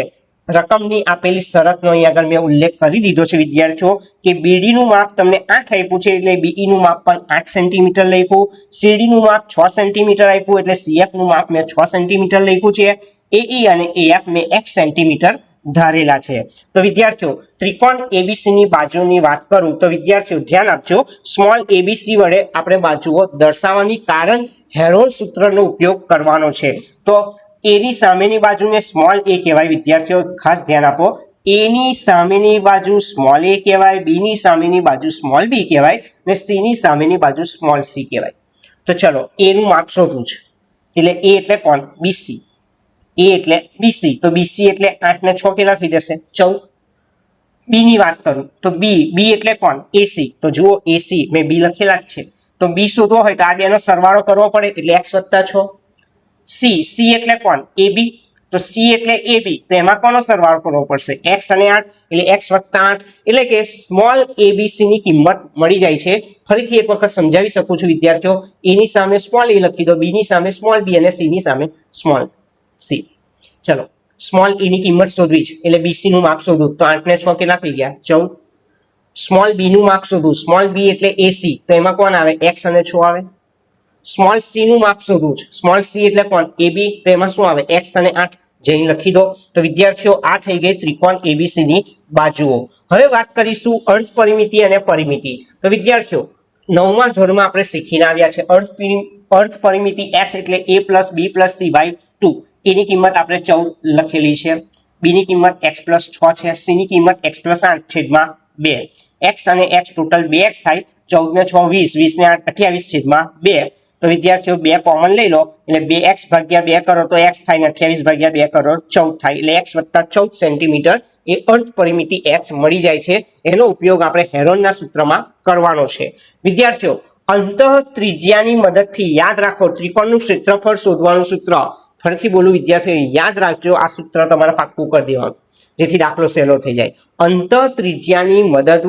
રકમની આપેલી શરતનો અહીં આગળ મેં ઉલ્લેખ કરી દીધો છે વિદ્યાર્થીઓ કે BD નું માપ તમને 8 આપ્યું છે એટલે BE નું માપ પણ 8 સેન્ટીમીટર લખ્યું, CD નું માપ 6 સેન્ટીમીટર આપ્યું એટલે CF નું માપ મેં 6 સેન્ટીમીટર લખ્યું છે, AE અને AF મેં 1 સેન્ટીમીટર ધારેલા છે। તો વિદ્યાર્થીઓ ત્રિકોણ ABC ની બાજુની વાત કરું તો વિદ્યાર્થીઓ ધ્યાન આપજો, સ્મોલ ABC વડે આપણે બાજુઓ દર્શાવવાની કારણ હેરોન સૂત્રનો ઉપયોગ કરવાનો છે। તો A ની સામેની બાજુને સ્મોલ a કહેવાય વિદ્યાર્થીઓ, ખાસ ધ્યાન આપો। A ની સામેની બાજુ સ્મોલ a કહેવાય, B ની સામેની બાજુ સ્મોલ b કહેવાય અને C ની સામેની બાજુ સ્મોલ c કહેવાય। તો ચલો A નું માપ શોધવું છે એટલે A એટલે કોણ BC, A એટલે BC તો BC એટલે 8 ને 6 કેટલા થઈ જશે 14। B ની વાત કરું તો B એટલે કોણ AC, તો જુઓ AC મેં B લખેલા જ છે, તો B શોધવો હોય તો આ બેનો સરવાળો કરવો પડે એટલે x + 6। C એટલે કોણ AB, તો C એટલે AB તો એમાં કોનો સરવાળો કરવો પડશે x અને 8 એટલે x + 8 એટલે કે સ્મોલ ABC ની કિંમત મળી જાય છે। ફરીથી એક વખત સમજાવી શકું છું વિદ્યાર્થીઓ, A ની સામે સ્મોલ a લખી દો, B ની સામે સ્મોલ b અને C ની સામે સ્મોલ સી. ચલો સ્મોલ એ ની કિંમત શોધવી છે એટલે બીસી નું માપ શોધવું, તો 8 ને 6 કેટલા થઈ ગયા? 14. સ્મોલ બી નું માપ શોધવું, સ્મોલ બી એટલે એસી, તો એમાં કોણ આવે? એક્સ અને 6 આવે. સ્મોલ સી નું માપ શોધવું છે, સ્મોલ સી એટલે કોણ? એબી, તો એમાં શું આવે? એક્સ અને 8. જઈને લખી દો. તો વિદ્યાર્થીઓ આ થઈ ગઈ ત્રિકોણ એબીસી ની બાજુઓ. હવે વાત કરીશું અર્ધ પરિમિતિ અને પરિમિતિ. તો વિદ્યાર્થીઓ 9મા ધોરણમાં આપણે શીખીને આવ્યા છે અર્ધ પરિમિતિ s એટલે a + b + c / 2. એની કિંમત આપણે 14 લખેલી છે, b ની કિંમત x + 6 છે, c ની કિંમત x + 8 છેદમાં 2. x અને x ટોટલ 2x થાય. 14 ને 6 20, 20 ને 8 28 છેદમાં 2. તો વિદ્યાર્થીઓ 2 કોમન લઈ લો એટલે 2x / 2 કરો તો x થાય ને 28 / 2 કરો 14 થાય, એટલે x + 14 સેન્ટીમીટર એ અર્ધ પરિમિતિ s મળી જાય છે. એનો ઉપયોગ આપણે હેરોનના સૂત્રમાં કરવાનો છે. વિદ્યાર્થીઓ અંતઃ ત્રિજ્યાની મદદથી યાદ રાખો ત્રિકોણનું ક્ષેત્રફળ શોધવાનું સૂત્ર. ફરીથી બોલું વિદ્યાર્થીઓ, યાદ રાખજો, આ સૂત્ર તમારે પાક્કું કરી દેવાનું જેથી દાખલો સહેલો થઈ જાય. અંતઃ ત્રિજ્યાની મદદ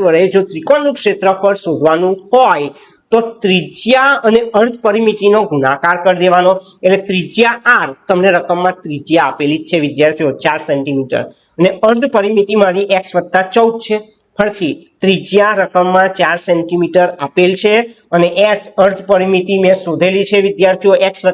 વડે જો ત્રિકોણનું ક્ષેત્રફળ શોધવાનું હોય તો ત્રિજ્યા અને અર્ધ પરિમિતિનો ગુણાકાર કરી દેવાનો. એટલે ત્રિજ્યા r, તમને રકમમાં ત્રિજ્યા આપેલી જ છે વિદ્યાર્થીઓ 4 સેન્ટીમીટર, અને અર્ધ પરિમિતિ મારી x + 14 છે. ફરીથી ત્રિજ્યા રકમમાં 4 સેન્ટીમીટર આપેલ છે અને s અર્ધ પરિમિતિ મેં શોધેલી છે વિદ્યાર્થીઓ x +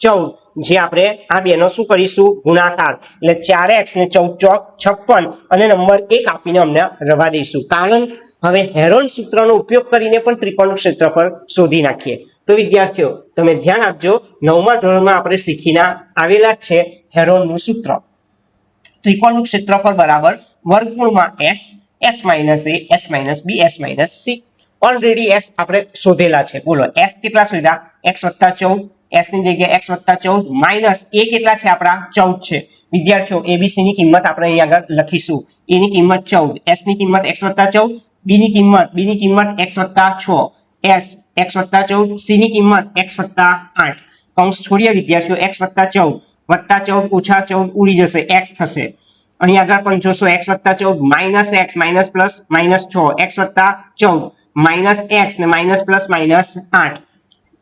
14. જે આપણે આ બેનો શું કરીશું? ગુણાકાર. એટલે 4x ને 14 56 અને નંબર 1 આપીને અમને રવા દઈશું, કારણ હવે હેરોન સૂત્રનો ઉપયોગ કરીને પણ ત્રિકોણનું ક્ષેત્રફળ શોધી નાખીએ. તો વિદ્યાર્થીઓ તમે ધ્યાન આપજો, 9મા ધોરણમાં આપણે શીખીને આવેલા છે હેરોનનું સૂત્ર. ત્રિકોણનું ક્ષેત્રફળ બરાબર વર્ગમૂળમાં s, s - a, s - b, s - c. Already s આપણે શોધેલા છે. બોલો s કેટલા શોધ્યા? x + 14, s ની જગ્યાએ x + 14 માઇનસ a કેટલા છે આપણા? 14 છે. વિદ્યાર્થીઓ એબીસી ની કિંમત આપણે અહીંયા આગળ લખીશું. a ની કિંમત 14, s ની કિંમત x + 14, b ની કિંમત x + 6, s x + 14, c ની કિંમત x + 8. કૌંસ છોડીએ વિદ્યાર્થીઓ, x + 14 + 14 - 14 ઉડી જશે, x થશે. અહીં આગળ પણ જોશો x + 14 minus x minus plus minus 6, x + 14 minus x ને minus plus minus 8,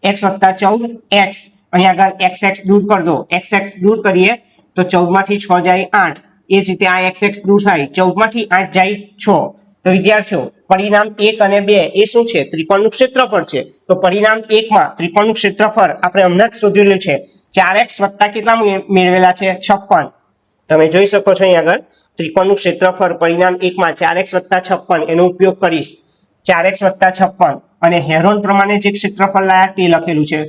x + 14 x. અહીં આગળ x દૂર કરી દો, x દૂર કરીએ તો 14 માંથી 6 જાય 8. એ જ રીતે આ x દૂર થાય, 14 માંથી 8 જાય 6. તો વિદ્યાર્થીઓ પરિણામ 1 અને 2 એ શું છે? ત્રિકોણનું ક્ષેત્રફળ છે. તો પરિણામ 1 માં ત્રિકોણનું ક્ષેત્રફળ આપણે હમણાં જ શોધેલું છે. 4x વત્તા કેટલા મેળવેલા છે? 56. તમે જોઈ શકો છો અહીં આગળ ત્રિકોણનું ક્ષેત્રફળ પરિણામ 1 માં 4x + 56, એનો ઉપયોગ કરીશ 4x + 56 અને હેરોન પ્રમાણે જે ક્ષેત્રફળ લાયા તે લખેલું છે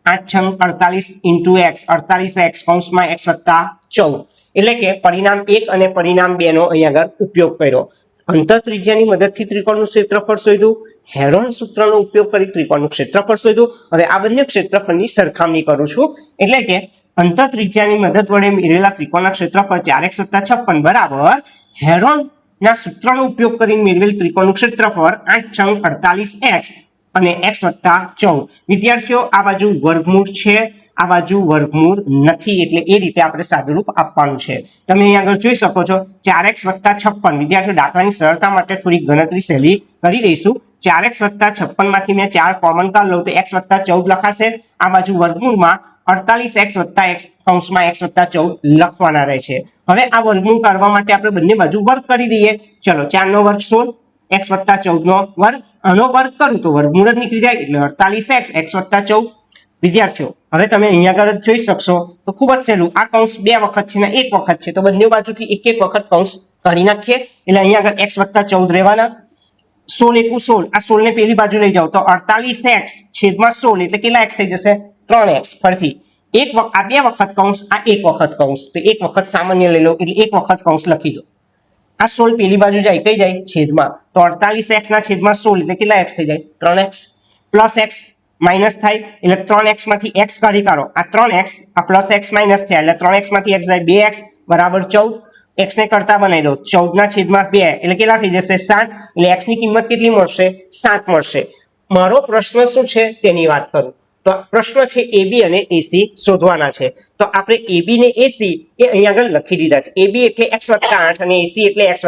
8 × 48 × x, 48x કૌંસમાં x + 14. એટલે કે પરિણામ 1 અને પરિણામ 2 નો અહીં આગળ ઉપયોગ કર્યો. અંતર ત્રિજ્યાની મદદથી ત્રિકોણનું ક્ષેત્રફળ શોધ્યું, હેરોન સૂત્રનો ઉપયોગ કરી ત્રિકોણનું ક્ષેત્રફળ શોધ્યું. હવે આ બંને ક્ષેત્રફળની સરખામણી કરું છું. એટલે કે અંતર ત્રિજ્યાની મદદ વડે મેળવેલા ત્રિકોણના ક્ષેત્રફળ 4x + 56 બરાબર હેરોનના સૂત્રનો ઉપયોગ કરીને મેળવેલ ત્રિકોણનું ક્ષેત્રફળ 8 × 48x અને x + 14. વિદ્યાર્થીઓ આ બાજુ વર્ગમૂળ છે, આ બાજુ વર્ગમૂળ નથી, એટલે એ રીતે આપણે સાદુરૂપ આપવાનું છે. તમે અહીં આગળ જોઈ શકો છો 4x + 56. વિદ્યાર્થીઓ દાખલાની સરળતા માટે થોડી ગણતરી સહેલી કરી દઈશું. 4x + 56 માંથી મેં 4 કોમન કાઢ લઉં તો x + 14 લખાશે. આ બાજુ વર્ગમૂળમાં 48x + x કૌંસમાં x + 14 લખવાના રહે છે. હવે આ વર્ગમૂળ કાઢવા માટે આપણે બંને બાજુ વર્ગ કરી દઈએ. ચલો 4 નો વર્ગ 16, x + 14 નો વર્ગ, આનો વર્ગ કરું તો વર્ગમૂળ જ નીકળી જાય, એટલે 48x x + 14. વિદ્યાર્થીઓ હવે તમે અહીંયા આગળ જોઈ શકશો તો ખૂબ જ સહેલું, આ કૌંસ 2 વખત છે ને 1 વખત છે, તો બંને બાજુથી 1 વખત કૌંસ કાઢી નાખીએ. એટલે અહીંયા આગળ x + 14 રહેવાના. 16 × 16, આ 16 ને પેલી બાજુ લઈ જાઓ તો 48x છેદમાં 16 એટલે કેટલા x થઈ જશે? 3x. ફરીથી આ 2 વખત કૌંસ, આ 1 વખત કૌંસ, તો 1 વખત સામાન્ય લઈ લો એટલે 1 વખત કૌંસ લખી દો. આ 16 પેલી બાજુ જાય, કઈ જાય? છેદમાં. તો 48x ના છેદમાં 16 એટલે કેટલા x થઈ જાય? 3x. પ્લસ x માઇનસ થાય એટલે 3x માંથી x કાઢી કાઢો, આ 3x, આ પ્લસ x માઇનસ થયા એટલે 3x માંથી x જાય 2x બરાબર 14. x ને કરતા બનાવી દો, 14 ના છેદમાં 2 એટલે કેટલા થઈ જશે? 7. એટલે x ની કિંમત કેટલી મળશે? 7 મળશે. મારો પ્રશ્ન શું છે તેની વાત કરું તો પ્રશ્ન છે AB અને AC શોધવાના છે. તો આપણે AB ને AC એ અહીંયા આગળ લખી દીધા છે. AB એટલે x + 8 અને AC એટલે x +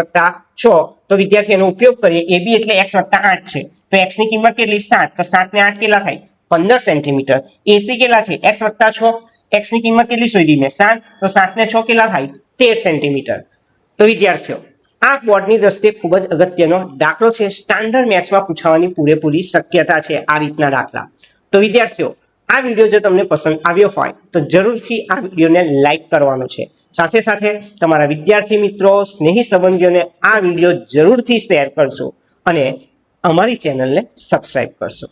6. તો વિદ્યાર્થી એનો ઉપયોગ કરીએ. AB એટલે x + 8 છે, તો x ની કિંમત કેટલી? 7. તો 7 ને 8 કેટલા થાય? 15 સેન્ટીમીટર. એસી કેટલા છે? x વત્તા 6. x ની કિંમત કેટલી શોધી મેં? 7. તો 7 ને 6 કેટલા થાય? 13 સેન્ટીમીટર. તો વિદ્યાર્થીઓ, આ બોર્ડની દ્રષ્ટિએ ખૂબ જ અગત્યનો દાખલો છે. સ્ટાન્ડર્ડ મેથ્સમાં પૂછાવાની પૂરેપૂરી શક્યતા છે આ રીતના દાખલા. તો વિદ્યાર્થીઓ, આ વિડીયો જો તમને પસંદ આવ્યો હોય તો જરૂરથી આ વિડીયોને લાઈક કરવાનો છે. સાથે સાથે તમારા વિદ્યાર્થી મિત્રો, સ્નેહી સંબંધીઓને આ વિડીયો જરૂરથી શેર કરશો અને અમારી ચેનલને સબસ્ક્રાઇબ કરશો.